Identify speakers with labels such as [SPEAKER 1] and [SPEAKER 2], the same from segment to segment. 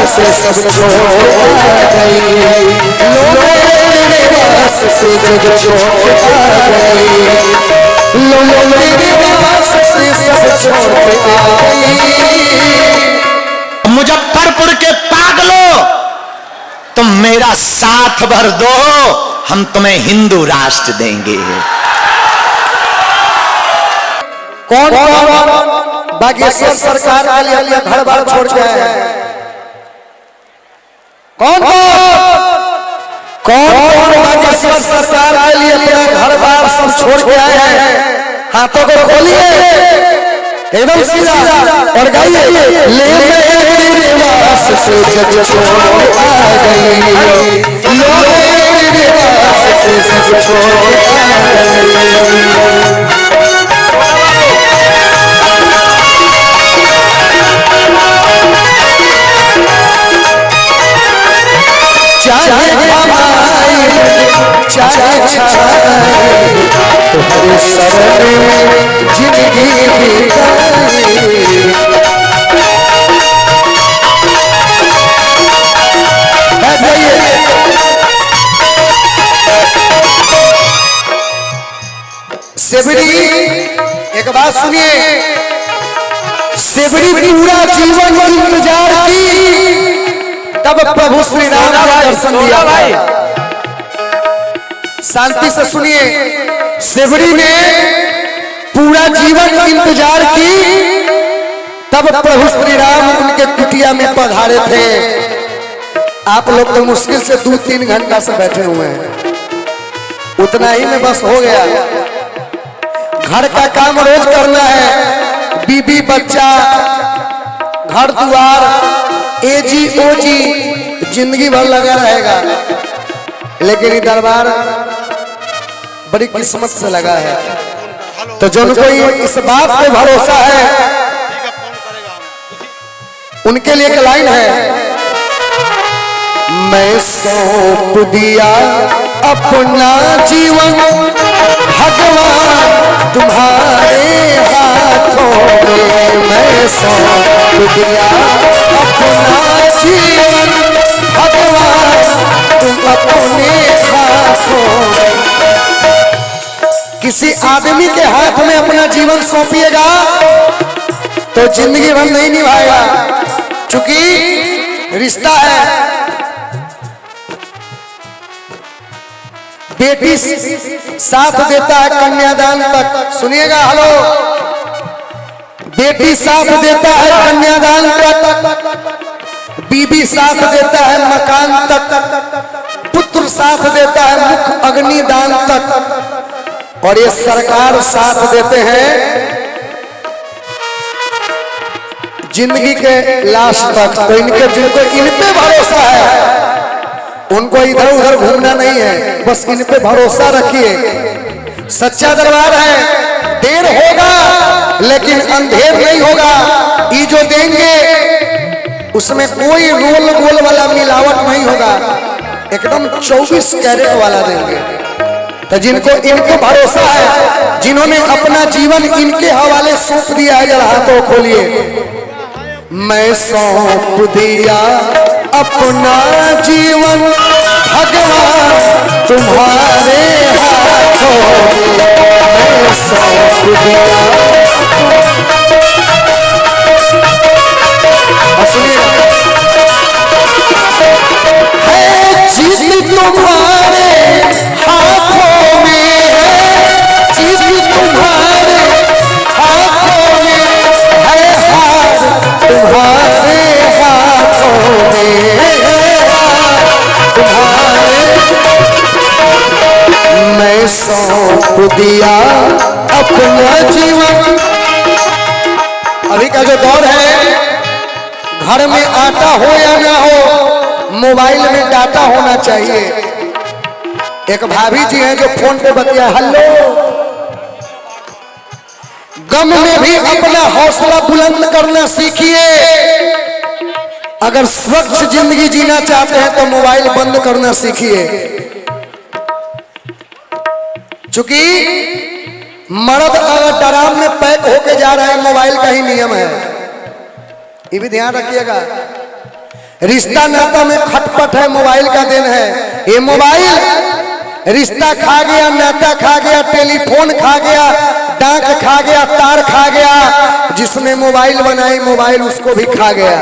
[SPEAKER 1] से सब छोड़ गई, लो मेरे पास से जग छोड़ गई, लो मेरे पास से सब छोड़ गई।
[SPEAKER 2] मुजफ्फरपुर के पागलों, तुम मेरा साथ भर दो, हम तुम्हें हिंदू राष्ट्र देंगे।
[SPEAKER 1] कौन बागेश्वर सरकार के लिए घर बार छोड़ के आए हैं? कौन बागेश्वर सरकार के लिए अपना घर बार सब छोड़ के आए हैं? हाथों को खोलिए एकदम सीधा और गाइए, ले मेरे पास से जग छोड़ गई, लो मेरे पास से सब छोड़ गई। चाहे हमारी चाहे तुम्हारे शरण जिंदगी सेबरी, एक बात सुनिए, सेबरी पूरा जीवन इंतजार की, तब प्रभु श्री राम का दर्शन दिया। भाई शांति से सुनिए, सेबरी ने पूरा जीवन इंतजार की, तब प्रभु श्री राम उनके कुटिया में पधारे थे। आप लोग तो मुश्किल से 2-3 घंटा से बैठे हुए हैं, उतना ही में बस हो गया। घर का काम रोज करना है, बीबी बच्चा घर द्वार एजी ओजी जिंदगी भर लगा रहेगा, लेकिन ये दरबार बड़ी किस्मत से लगा है। तो जो कोई इस बात पे भरोसा है उनके लिए एक लाइन है, मैं सौंप दिया अपना जीवन भगवान तुम्हारे हाथों में, मैं सौंप दिया अपना जीवन भगवान तुम अपने हाथों में। किसी आदमी के हाथ में अपना जीवन सौंपिएगा तो जिंदगी भर नहीं निभाएगा, क्योंकि रिश्ता है। बेटी साथ देता है कन्यादान तक, सुनिएगा, हेलो, बेटी साथ देता है कन्यादान तक, बीबी साथ देता है मकान तक, पुत्र साथ देता है मुख अग्निदान तक, और ये सरकार साथ देते हैं जिंदगी के लास्ट तक। तो इनके जिनको इन पे भरोसा है उनको इधर उधर घूमना नहीं है, बस इन पे भरोसा रखिए। सच्चा दरबार है, देर होगा लेकिन अंधेर नहीं होगा। ये जो देंगे उसमें कोई रोल गोल वाला मिलावट नहीं होगा, एकदम 24 कैरेट वाला देंगे। तो जिनको इनको भरोसा है, जिन्होंने अपना जीवन इनके हवाले सौंप दिया है, जरा हाथों खोलिए, मैं सौंप दिया अपना जीवन भगवान तुम्हारे हाथों में, मैं सौंप दिया। है जीत तुम्हारे हाथों में, जीत तुम्हारे हाथों में, है हार तुम्हारे हाथों में, तुम्हारे। मैं सौंप दिया अपना जीवन। अभी का जो दौर है, घर में आटा हो या ना हो, मोबाइल में डाटा होना चाहिए। एक भाभी जी हैं जो फोन पे बतिया, हेलो। गम में भी अपना हौसला बुलंद करना सीखिए। अगर स्वच्छ जिंदगी जीना चाहते हैं तो मोबाइल बंद करना सीखिए, क्योंकि मर्द अगर ड्राम में पैक होके जा रहा है, मोबाइल का ही नियम है, ये भी ध्यान रखिएगा। रिश्ता नाता में खटपट है, मोबाइल का दिन है। ये मोबाइल रिश्ता खा गया, नाता खा गया, टेलीफोन खा गया, डाक खा गया, तार खा गया। जिसने मोबाइल बनाई मोबाइल उसको भी खा गया।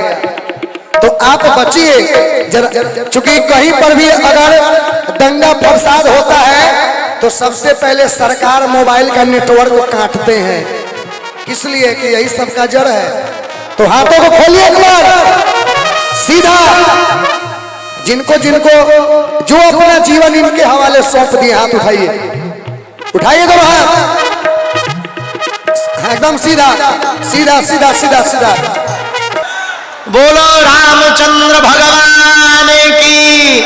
[SPEAKER 1] तो आप बचिए जरा, चूंकि कहीं पर भी अगर दंगा फसाद होता है तो सबसे पहले सरकार मोबाइल का नेटवर्क काटते हैं। किस लिए? कि यही सबका जड़ है। तो हाथों को खोलिए एक बार सीधा। जिनको जिनको जो अपना जीवन इनके हवाले सौंप दिए, हाथ उठाइए, उठाइए दो हाथ, एकदम सीधा सीधा सीधा सीधा सीधा।
[SPEAKER 2] बोलो रामचंद्र भगवान की,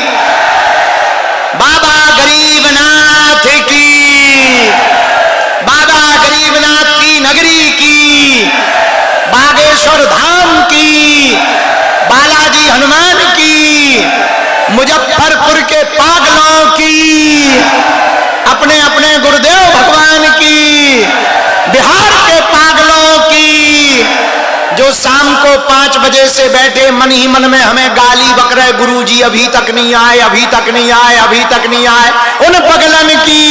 [SPEAKER 2] बाबा गरीबनाथ की, बाबा गरीबनाथ की नगरी की, बागेश्वर धाम की, बालाजी हनुमान की, मुजफ्फरपुर के पागलों की, अपने अपने गुरुदेव भगवान की, बिहार के पागलों की, जो शाम को 5 बजे से बैठे मन ही मन में हमें गाली बक रहे, गुरुजी अभी तक नहीं आए, अभी तक नहीं आए, अभी तक नहीं आए, उन पगलन की,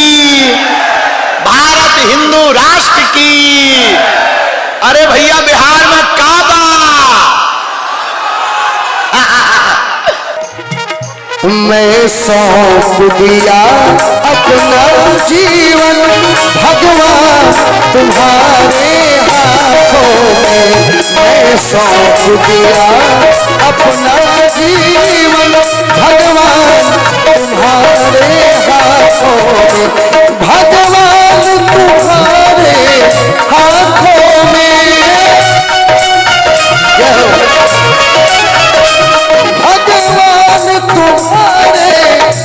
[SPEAKER 2] भारत हिंदू राष्ट्र की। अरे भैया बिहार में काबा,
[SPEAKER 1] मैं सौंप दिया अपना जीवन भगवान तुम्हारे हाथों में। मैं सौंप दिया अपना जीवन भगवान तुम्हारे हाथों में। भगवान तुम्हारे हाथों में, भगवान तुम्हारे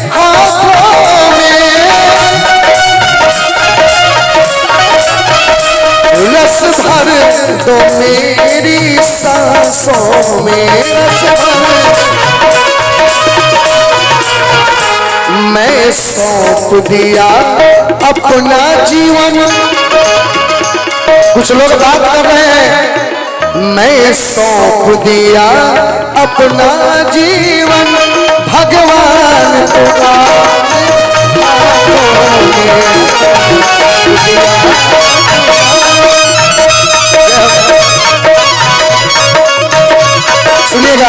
[SPEAKER 1] हाथों में। रस भर दो मेरी सांसों में, रस भर। मैं सौंप दिया अपना जीवन। कुछ लोग बात कर रहे हैं, मैं सौंप दिया अपना जीवन भगवान तुम्हारे हाथों में। सुनिएगा,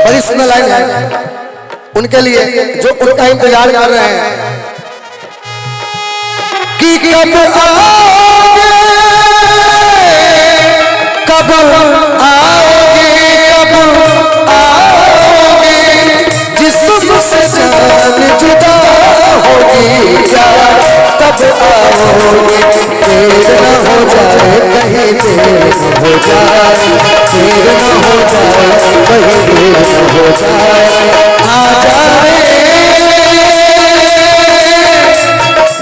[SPEAKER 1] बड़ी सुंदर लाइन है उनके लिए जो उनका इंतजार कर रहे हैं कि कब आओगे, कब आओगे, कब आओगे, जिससे जान जुदा होगी क्या, तब आओगे। देर न हो जाए कहीं, देर न हो जाए, देर न हो जाए कहीं, देर न हो जाए। आ जाए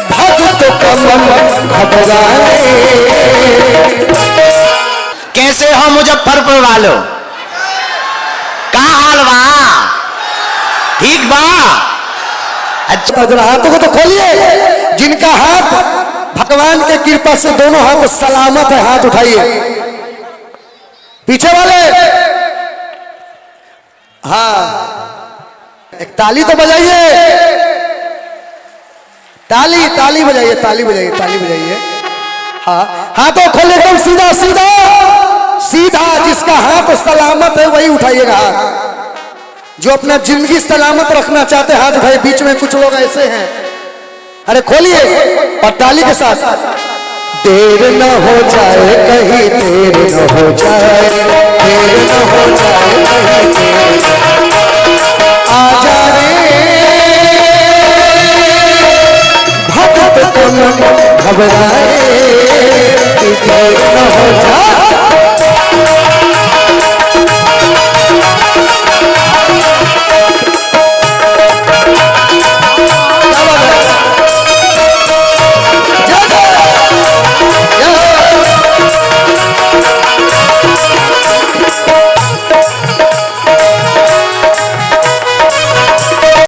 [SPEAKER 1] भक्त कमल घबराए।
[SPEAKER 2] कैसे हो मुजफ्फरपुर वालों? का हाल बा? ठीक बा?
[SPEAKER 1] अच्छा, जरा हाथों को तो खोलिए। जिनका हाथ भगवान के कृपा से दोनों हाथ सलामत है, हाथ उठाइए। पीछे वाले, हाँ, एक ताली तो बजाइए, ताली ताली बजाइए, ताली बजाइए, ताली बजाइए। हाँ, हाथों खोले एकदम सीधा सीधा सीधा। जिसका हाथ सलामत है वही उठाइएगा हाथ। जो अपना जिंदगी सलामत रखना चाहते हाथ उठाइए। बीच में कुछ लोग ऐसे हैं, अरे खोलिए और ताली के साथ। देर न हो जाए कहीं, देर न हो जाए, देर न हो जाए कहीं, आ जा रे भक्त तुम घबराए।